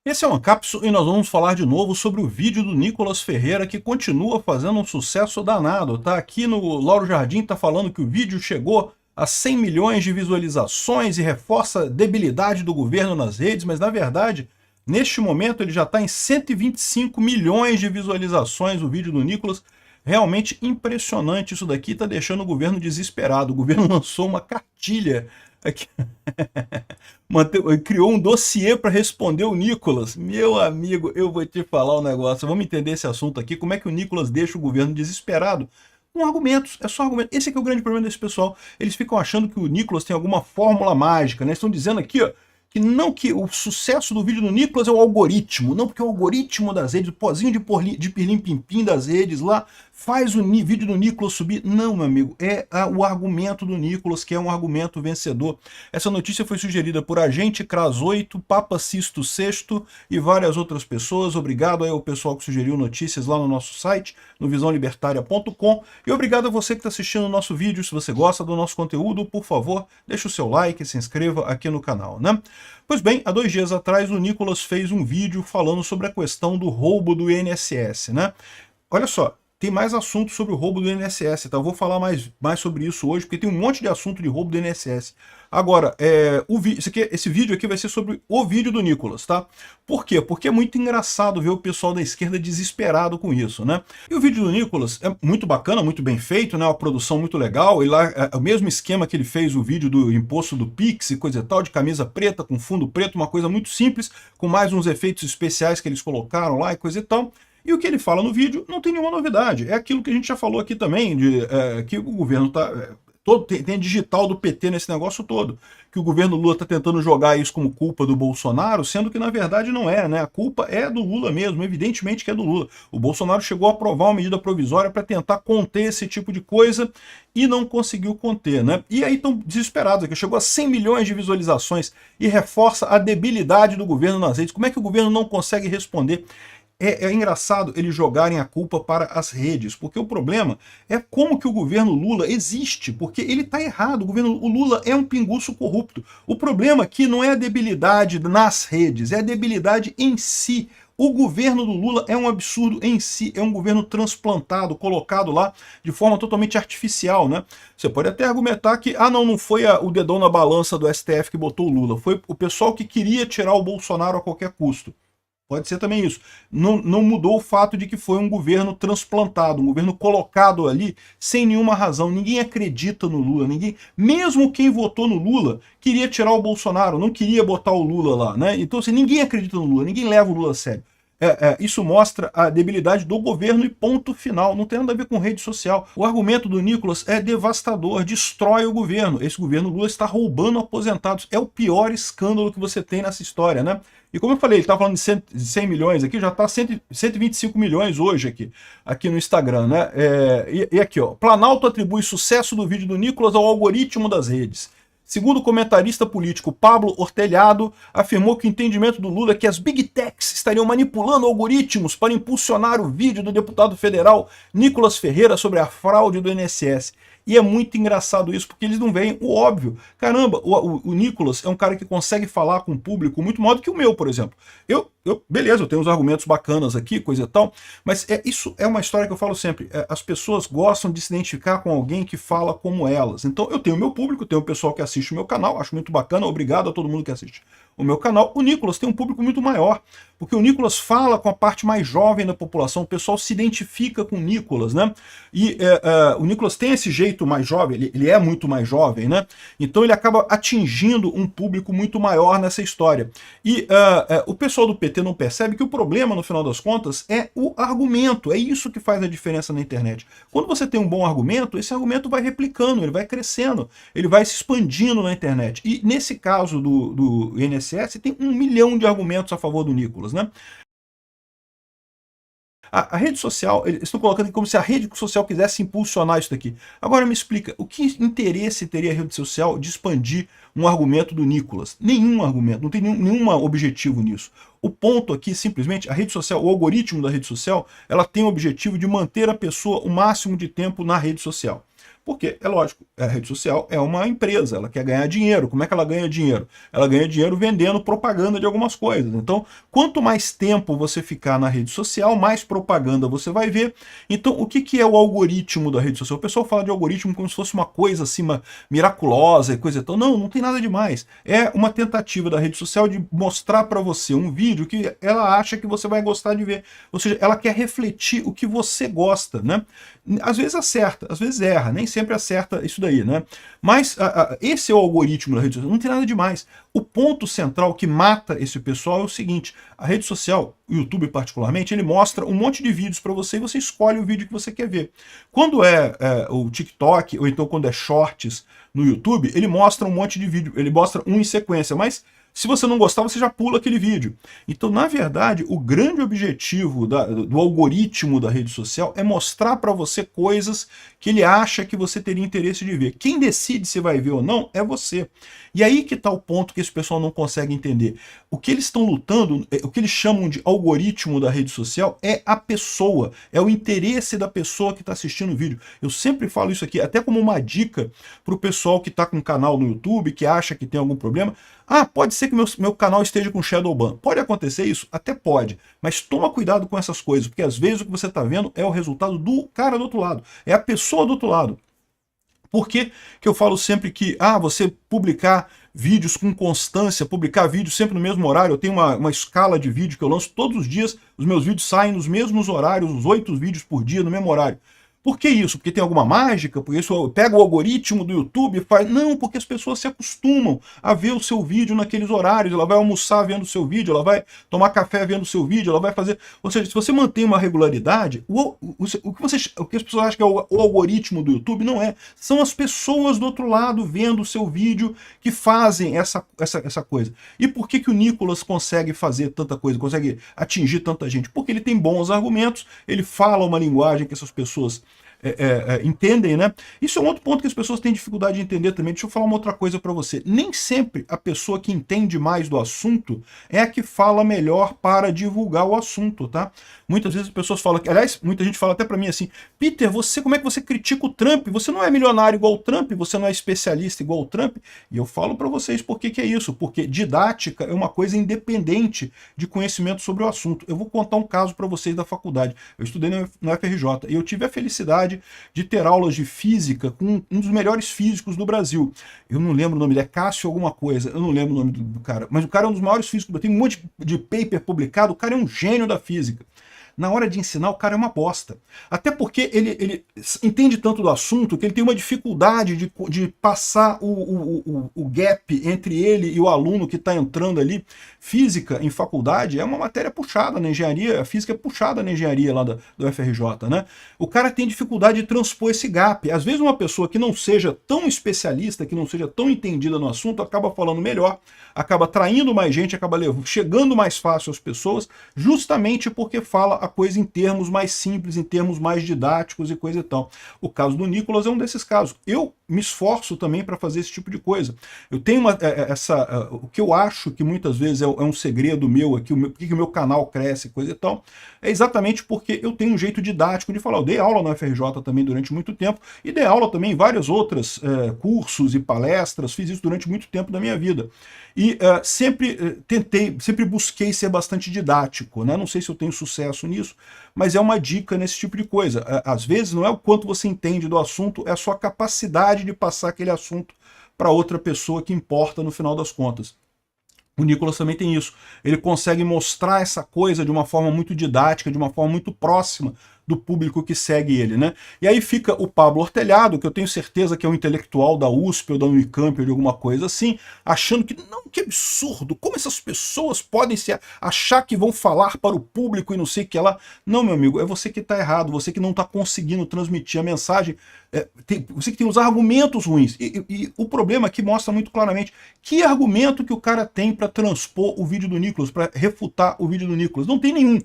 Esse é uma cápsula e nós vamos falar de novo sobre o vídeo do Nicolas Ferreira, que continua fazendo um sucesso danado, tá? Aqui no Lauro Jardim tá falando que o vídeo chegou a 100 milhões de visualizações e reforça a debilidade do governo nas redes, mas na verdade, neste momento ele já está em 125 milhões de visualizações, o vídeo do Nicolas. Realmente impressionante isso daqui, tá deixando o governo desesperado. O governo lançou uma cartilha aqui. Criou um dossiê para responder o Nicolas. Meu amigo, eu vou te falar um negócio. Vamos entender esse assunto aqui. Como é que o Nicolas deixa o governo desesperado? Com argumentos, é só argumento. Esse aqui é o grande problema desse pessoal. Eles ficam achando que o Nicolas tem alguma fórmula mágica, né? Estão dizendo aqui, ó, que não, que o sucesso do vídeo do Nicolas é o algoritmo. Não, porque o algoritmo das redes, o pozinho de pirlim-pim-pim das redes lá, faz o vídeo do Nicolas subir. Não, meu amigo, é o argumento do Nicolas, que é um argumento vencedor. Essa notícia foi sugerida por Agente Cras 8, Papa Sisto VI e várias outras pessoas. Obrigado aí ao pessoal que sugeriu notícias lá no nosso site, no visãolibertaria.com. E obrigado a você que está assistindo o nosso vídeo. Se você gosta do nosso conteúdo, por favor, deixe o seu like e se inscreva aqui no canal, né? Pois bem, há 2 dias atrás o Nicolas fez um vídeo falando sobre a questão do roubo do INSS, né? Olha só, tem mais assunto sobre o roubo do INSS, tá? Eu vou falar mais sobre isso hoje, porque tem um monte de assunto de roubo do INSS. Agora, esse vídeo aqui vai ser sobre o vídeo do Nicolas, tá? Por quê? Porque é muito engraçado ver o pessoal da esquerda desesperado com isso, né? E o vídeo do Nicolas é muito bacana, muito bem feito, né? Uma produção muito legal. E lá é o mesmo esquema que ele fez o vídeo do imposto do Pix e coisa e tal, de camisa preta, com fundo preto, uma coisa muito simples, com mais uns efeitos especiais que eles colocaram lá e coisa e tal. E o que ele fala no vídeo não tem nenhuma novidade. É aquilo que a gente já falou aqui também, que o governo está... tem a digital do PT nesse negócio todo. Que o governo Lula está tentando jogar isso como culpa do Bolsonaro, sendo que na verdade não é, né? A culpa é do Lula mesmo, evidentemente que é do Lula. O Bolsonaro chegou a aprovar uma medida provisória para tentar conter esse tipo de coisa e não conseguiu conter, né? E aí estão desesperados, que chegou a 100 milhões de visualizações e reforça a debilidade do governo nas redes. Como é que o governo não consegue responder? É engraçado eles jogarem a culpa para as redes, porque o problema é como que o governo Lula existe, porque ele está errado, o Lula é um pinguço corrupto. O problema aqui não é a debilidade nas redes, é a debilidade em si. O governo do Lula é um absurdo em si, é um governo transplantado, colocado lá de forma totalmente artificial, né? Você pode até argumentar que, não foi o dedão na balança do STF que botou o Lula, foi o pessoal que queria tirar o Bolsonaro a qualquer custo. Pode ser também isso. Não mudou o fato de que foi um governo transplantado, um governo colocado ali sem nenhuma razão. Ninguém acredita no Lula, mesmo quem votou no Lula, queria tirar o Bolsonaro, não queria botar o Lula lá, né? Então, assim, ninguém acredita no Lula, ninguém leva o Lula a sério. Isso mostra a debilidade do governo e ponto final. Não tem nada a ver com rede social. O argumento do Nicolas é devastador, destrói o governo. Esse governo Lula está roubando aposentados. É o pior escândalo que você tem nessa história, né? E como eu falei, ele está falando de 100 milhões aqui, já está 125 milhões hoje aqui no Instagram, né? E aqui, ó, Planalto atribui sucesso do vídeo do Nicolas ao algoritmo das redes. Segundo o comentarista político Pablo Ortelhado, afirmou que o entendimento do Lula é que as Big Techs estariam manipulando algoritmos para impulsionar o vídeo do deputado federal Nicolas Ferreira sobre a fraude do INSS. E é muito engraçado isso, porque eles não veem o óbvio. Caramba, o Nicolas é um cara que consegue falar com o público muito mais do que o meu, por exemplo. Beleza, eu tenho uns argumentos bacanas aqui, coisa e tal, mas isso é uma história que eu falo sempre. As pessoas gostam de se identificar com alguém que fala como elas. Então eu tenho o meu público, tenho o pessoal que assiste o meu canal, acho muito bacana, obrigado a todo mundo que assiste o meu canal. O Nicolas tem um público muito maior, porque o Nicolas fala com a parte mais jovem da população, o pessoal se identifica com o Nicolas, né? E o Nicolas tem esse jeito mais jovem, ele é muito mais jovem, né? Então ele acaba atingindo um público muito maior nessa história. E o pessoal do PT não percebe que o problema, no final das contas, é o argumento, é isso que faz a diferença na internet. Quando você tem um bom argumento, esse argumento vai replicando, ele vai crescendo, ele vai se expandindo na internet. E nesse caso do INSS, tem 1 milhão de argumentos a favor do Nicolas, né? A rede social, eles estão colocando como se a rede social quisesse impulsionar isso daqui. Agora me explica, o que interesse teria a rede social de expandir um argumento do Nicolas? Nenhum argumento, não tem nenhum objetivo nisso. O ponto aqui, simplesmente, a rede social, o algoritmo da rede social, ela tem o objetivo de manter a pessoa o máximo de tempo na rede social. Porque, é lógico, a rede social é uma empresa, ela quer ganhar dinheiro. Como é que ela ganha dinheiro? Ela ganha dinheiro vendendo propaganda de algumas coisas. Então, quanto mais tempo você ficar na rede social, mais propaganda você vai ver. Então, o que é o algoritmo da rede social? O pessoal fala de algoritmo como se fosse uma coisa assim, miraculosa e coisa e tal. Não, não tem nada demais. É uma tentativa da rede social de mostrar para você um vídeo que ela acha que você vai gostar de ver. Ou seja, ela quer refletir o que você gosta, né? Às vezes acerta, às vezes erra, nem sempre acerta isso daí, né? Mas esse é o algoritmo da rede social, não tem nada demais. O ponto central que mata esse pessoal é o seguinte: a rede social, o YouTube particularmente, ele mostra um monte de vídeos para você e você escolhe o vídeo que você quer ver. Quando é o TikTok, ou então quando é Shorts no YouTube, ele mostra um monte de vídeo, ele mostra um em sequência, mas se você não gostar, você já pula aquele vídeo. Então, na verdade, o grande objetivo do algoritmo da rede social é mostrar para você coisas que ele acha que você teria interesse de ver. Quem decide se vai ver ou não é você. E aí que está o ponto que esse pessoal não consegue entender. O que eles estão lutando, o que eles chamam de algoritmo da rede social é a pessoa, é o interesse da pessoa que está assistindo o vídeo. Eu sempre falo isso aqui, até como uma dica para o pessoal que está com um canal no YouTube, que acha que tem algum problema. Ah, pode ser que meu canal esteja com shadow ban. Pode acontecer isso? Até pode. Mas toma cuidado com essas coisas, porque às vezes o que você está vendo é o resultado do cara do outro lado. É a pessoa do outro lado. Por que eu falo sempre que você publicar vídeos com constância, publicar vídeos sempre no mesmo horário? Eu tenho uma escala de vídeo que eu lanço todos os dias, os meus vídeos saem nos mesmos horários, os 8 vídeos por dia no mesmo horário. Por que isso? Porque tem alguma mágica? Porque isso pega o algoritmo do YouTube e faz... Não, porque as pessoas se acostumam a ver o seu vídeo naqueles horários. Ela vai almoçar vendo o seu vídeo, ela vai tomar café vendo o seu vídeo, ela vai fazer... Ou seja, se você mantém uma regularidade, o que as pessoas acham que é o algoritmo do YouTube não é. São as pessoas do outro lado vendo o seu vídeo que fazem essa coisa. E por que o Nicolas consegue fazer tanta coisa, consegue atingir tanta gente? Porque ele tem bons argumentos, ele fala uma linguagem que essas pessoas entendem, né? Isso é um outro ponto que as pessoas têm dificuldade de entender também. Deixa eu falar uma outra coisa para você. Nem sempre a pessoa que entende mais do assunto é a que fala melhor para divulgar o assunto, tá? Muitas vezes as pessoas falam, aliás, muita gente fala até para mim assim: Peter, como é que você critica o Trump? Você não é milionário igual o Trump, você não é especialista igual o Trump. E eu falo para vocês por que é isso. Porque didática é uma coisa independente de conhecimento sobre o assunto. Eu vou contar um caso para vocês da faculdade. Eu estudei no FRJ e eu tive a felicidade de ter aulas de física com um dos melhores físicos do Brasil. Eu não lembro o nome dele, é Cássio alguma coisa, eu não lembro o nome do cara, mas o cara é um dos maiores físicos do Brasil, tem um monte de paper publicado, o cara é um gênio da física. Na hora de ensinar, o cara é uma bosta. Até porque ele entende tanto do assunto que ele tem uma dificuldade de passar o gap entre ele e o aluno que está entrando ali. Física em faculdade é uma matéria puxada na engenharia, a física é puxada na engenharia lá do FRJ, né? O cara tem dificuldade de transpor esse gap. Às vezes uma pessoa que não seja tão especialista, que não seja tão entendida no assunto, acaba falando melhor, acaba atraindo mais gente, acaba chegando mais fácil às pessoas, justamente porque fala a coisa em termos mais simples, em termos mais didáticos e coisa e tal. O caso do Nicolas é um desses casos. Eu me esforço também para fazer esse tipo de coisa. Eu tenho o que eu acho que muitas vezes é um segredo meu aqui, que o meu canal cresce, coisa e tal, é exatamente porque eu tenho um jeito didático de falar. Eu dei aula no FRJ também durante muito tempo e dei aula também em vários outros cursos e palestras, fiz isso durante muito tempo da minha vida. E sempre busquei ser bastante didático, né? Não sei se eu tenho sucesso nisso, mas é uma dica nesse tipo de coisa. Às vezes não é o quanto você entende do assunto, é a sua capacidade de passar aquele assunto para outra pessoa que importa no final das contas. O Nicolas também tem isso. Ele consegue mostrar essa coisa de uma forma muito didática, de uma forma muito próxima do público que segue ele, né? E aí fica o Pablo Ortelhado, que eu tenho certeza que é um intelectual da USP ou da Unicamp ou de alguma coisa assim, achando que, não, que absurdo, como essas pessoas podem achar que vão falar para o público e não sei o que lá. Não, meu amigo, é você que está errado, você que não está conseguindo transmitir a mensagem, você que tem os argumentos ruins. E o problema aqui mostra muito claramente que argumento que o cara tem para transpor o vídeo do Nicolas, para refutar o vídeo do Nicolas. Não tem nenhum.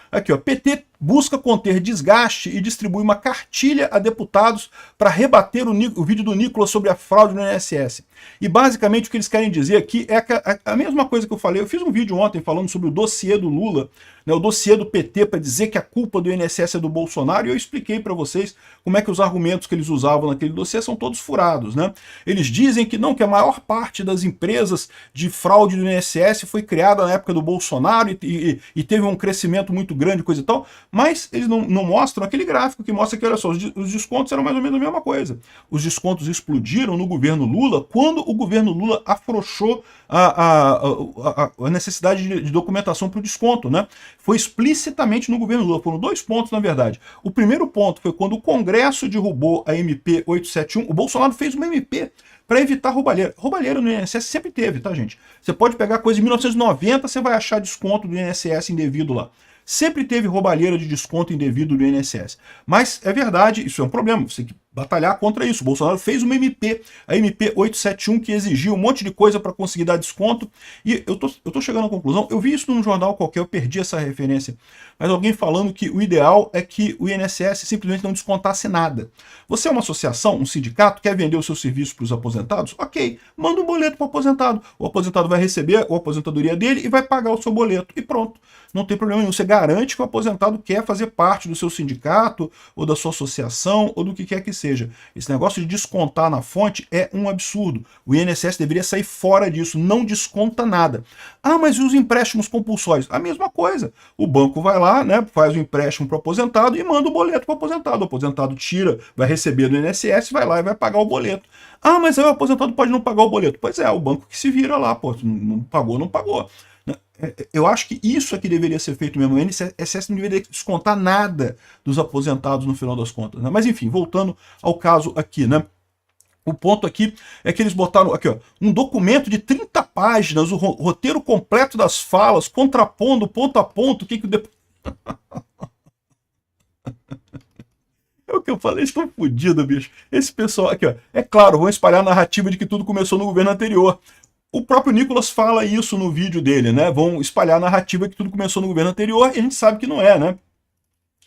Aqui, ó, PT busca conter desgaste e distribui uma cartilha a deputados para rebater o vídeo do Nicolas sobre a fraude no INSS. E basicamente o que eles querem dizer aqui é a mesma coisa que eu falei. Eu fiz um vídeo ontem falando sobre o dossiê do Lula, né, o dossiê do PT, para dizer que a culpa do INSS é do Bolsonaro, e eu expliquei para vocês como é que os argumentos que eles usavam naquele dossiê são todos furados, né? Eles dizem que não, que a maior parte das empresas de fraude do INSS foi criada na época do Bolsonaro e teve um crescimento muito grande, coisa e tal, mas eles não mostram aquele gráfico que mostra que, olha só, os descontos eram mais ou menos a mesma coisa. Os descontos explodiram no governo Lula quando o governo Lula afrouxou a necessidade de documentação para o desconto, né? Foi explicitamente no governo Lula. Foram 2 pontos, na verdade. O primeiro ponto foi quando o Congresso derrubou a MP 871. O Bolsonaro fez uma MP para evitar roubalheira. Roubalheira no INSS sempre teve, tá, gente? Você pode pegar coisa de 1990, você vai achar desconto do INSS indevido lá. Sempre teve roubalheira de desconto indevido do INSS. Mas é verdade, isso é um problema, você tem que batalhar contra isso. O Bolsonaro fez uma MP, a MP 871, que exigia um monte de coisa para conseguir dar desconto. E eu tô chegando à conclusão, eu vi isso num jornal qualquer, eu perdi essa referência, mas alguém falando que o ideal é que o INSS simplesmente não descontasse nada. Você é uma associação, um sindicato, quer vender o seu serviço para os aposentados? Ok, manda um boleto para o aposentado. O aposentado vai receber a aposentadoria dele e vai pagar o seu boleto. E pronto, não tem problema nenhum. Você garante que o aposentado quer fazer parte do seu sindicato, ou da sua associação, ou do que quer que seja. Esse negócio de descontar na fonte é um absurdo. O INSS deveria sair fora disso, não desconta nada. Ah, mas e os empréstimos compulsórios? A mesma coisa. O banco vai lá, né, faz o empréstimo para o aposentado e manda o boleto para o aposentado. O aposentado tira, vai receber do INSS, vai lá e vai pagar o boleto. Ah, mas aí o aposentado pode não pagar o boleto. Pois é, o banco que se vira lá, pô, não pagou, não pagou. Eu acho que isso é que deveria ser feito mesmo. O INSS não deveria descontar nada dos aposentados no final das contas, né? Mas enfim, voltando ao caso aqui, né? O ponto aqui é que eles botaram aqui, ó, um documento de 30 páginas, o roteiro completo das falas, contrapondo ponto a ponto o que o deputado... É o que eu falei, estão fodidos, bicho. Esse pessoal aqui, ó, é claro, vão espalhar a narrativa de que tudo começou no governo anterior. O próprio Nicolas fala isso no vídeo dele, né? Vão espalhar a narrativa que tudo começou no governo anterior e a gente sabe que não é, né?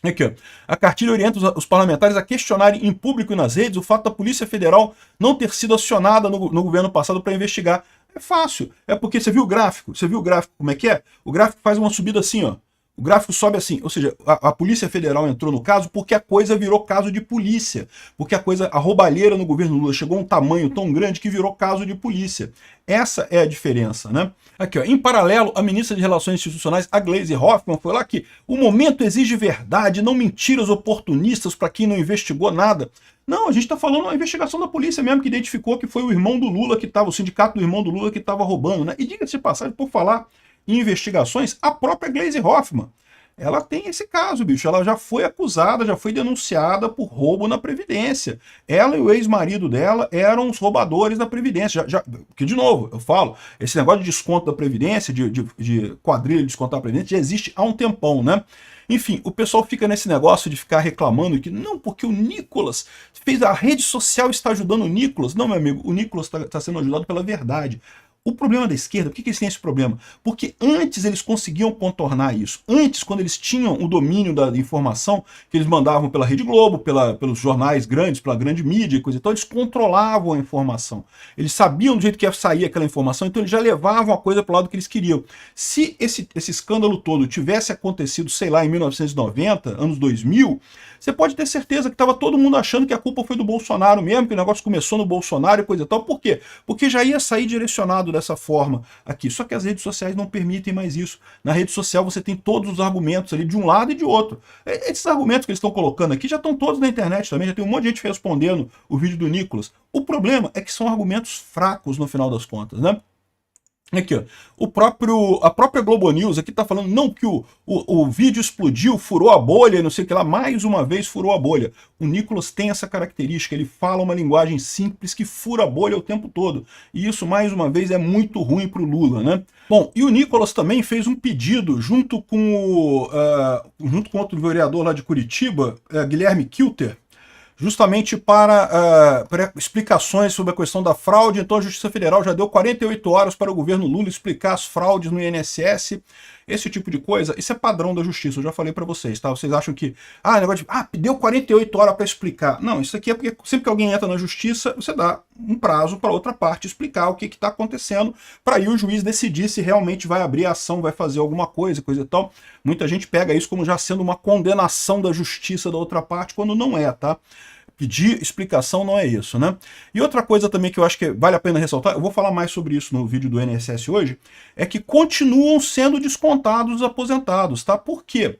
Aqui, ó. A cartilha orienta os parlamentares a questionarem em público e nas redes o fato da Polícia Federal não ter sido acionada no governo passado para investigar. É fácil. É porque você viu o gráfico? Você viu o gráfico como é que é? O gráfico faz uma subida assim, ó. O gráfico sobe assim, ou seja, a Polícia Federal entrou no caso porque a coisa virou caso de polícia, porque a roubalheira no governo Lula chegou a um tamanho tão grande que virou caso de polícia. Essa é a diferença, né? Aqui, ó, em paralelo, a ministra de Relações Institucionais, a Gleisi Hoffmann, foi lá que o momento exige verdade, não mentiras oportunistas para quem não investigou nada. Não, a gente está falando da investigação da polícia mesmo, que identificou que foi o irmão do Lula que estava, o sindicato do irmão do Lula que estava roubando, né? E diga-se de passagem, por falar em investigações, a própria Gleisi Hoffmann, ela tem esse caso, bicho. Ela já foi acusada, já foi denunciada por roubo na Previdência. Ela e o ex-marido dela eram os roubadores da Previdência. Porque, de novo, eu falo, esse negócio de desconto da Previdência, de quadrilha de descontar a Previdência, já existe há um tempão, né? Enfim, o pessoal fica nesse negócio de ficar reclamando que não, porque o Nicolas fez, a rede social está ajudando o Nicolas. Não, meu amigo, o Nicolas está sendo ajudado pela verdade. O problema da esquerda, por que eles têm esse problema? Porque antes eles conseguiam contornar isso. Antes, quando eles tinham o domínio da informação, que eles mandavam pela Rede Globo, pelos jornais grandes, pela grande mídia e coisa e tal, eles controlavam a informação. Eles sabiam do jeito que ia sair aquela informação, então eles já levavam a coisa para o lado que eles queriam. Se esse escândalo todo tivesse acontecido, sei lá, em 1990, anos 2000, você pode ter certeza que estava todo mundo achando que a culpa foi do Bolsonaro mesmo, que o negócio começou no Bolsonaro e coisa e tal. Por quê? Porque já ia sair direcionado dessa forma aqui. Só que as redes sociais não permitem mais isso. Na rede social você tem todos os argumentos ali de um lado e de outro. Esses argumentos que eles estão colocando aqui já estão todos na internet também, já tem um monte de gente respondendo o vídeo do Nicolas. O problema é que são argumentos fracos no final das contas, né? Aqui, ó, a própria Globo News aqui tá falando, não, que o vídeo explodiu, furou a bolha, não sei o que lá, mais uma vez furou a bolha. O Nicolas tem essa característica, ele fala uma linguagem simples que fura a bolha o tempo todo. E isso, mais uma vez, é muito ruim pro Lula, né? Bom, e o Nicolas também fez um pedido junto com outro vereador lá de Curitiba, Guilherme Kilter, justamente para explicações sobre a questão da fraude. Então a Justiça Federal já deu 48 horas para o governo Lula explicar as fraudes no INSS. Esse tipo de coisa, isso é padrão da justiça, eu já falei para vocês, tá? Vocês acham que, negócio de, deu 48 horas para explicar. Não, isso aqui é porque sempre que alguém entra na justiça, você dá um prazo para outra parte explicar o que está acontecendo, para aí o juiz decidir se realmente vai abrir a ação, vai fazer alguma coisa e tal. Muita gente pega isso como já sendo uma condenação da justiça da outra parte, quando não é, tá? Pedir explicação não é isso, né? E outra coisa também que eu acho que vale a pena ressaltar, eu vou falar mais sobre isso no vídeo do INSS hoje, é que continuam sendo descontados os aposentados, tá? Por quê?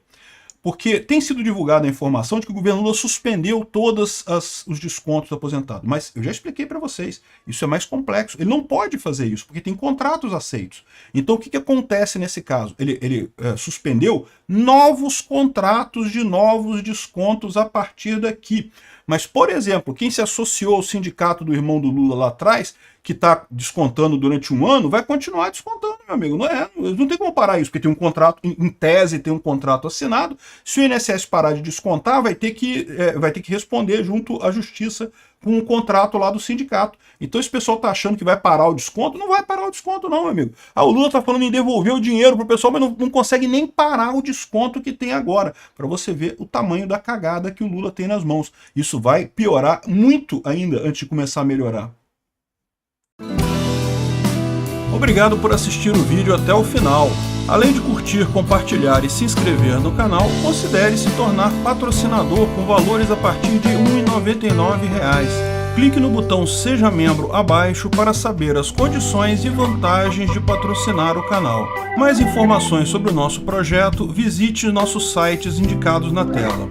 Porque tem sido divulgada a informação de que o governo Lula suspendeu todos os descontos do aposentado. Mas eu já expliquei para vocês, isso é mais complexo. Ele não pode fazer isso, porque tem contratos aceitos. Então o que acontece nesse caso? Ele suspendeu novos contratos de novos descontos a partir daqui. Mas, por exemplo, quem se associou ao sindicato do irmão do Lula lá atrás, que está descontando durante um ano, vai continuar descontando, meu amigo. Não tem como parar isso, porque tem um contrato, em tese, tem um contrato assinado. Se o INSS parar de descontar, vai ter que responder junto à justiça com um contrato lá do sindicato. Então esse pessoal tá achando que vai parar o desconto, não vai parar o desconto não, meu amigo. O Lula tá falando em devolver o dinheiro pro pessoal, mas não consegue nem parar o desconto que tem agora, para você ver o tamanho da cagada que o Lula tem nas mãos. Isso vai piorar muito ainda antes de começar a melhorar. Obrigado por assistir o vídeo até o final. Além de curtir, compartilhar e se inscrever no canal, considere se tornar patrocinador com valores a partir de R$ 1,99. Clique no botão Seja Membro abaixo para saber as condições e vantagens de patrocinar o canal. Mais informações sobre o nosso projeto, visite nossos sites indicados na tela.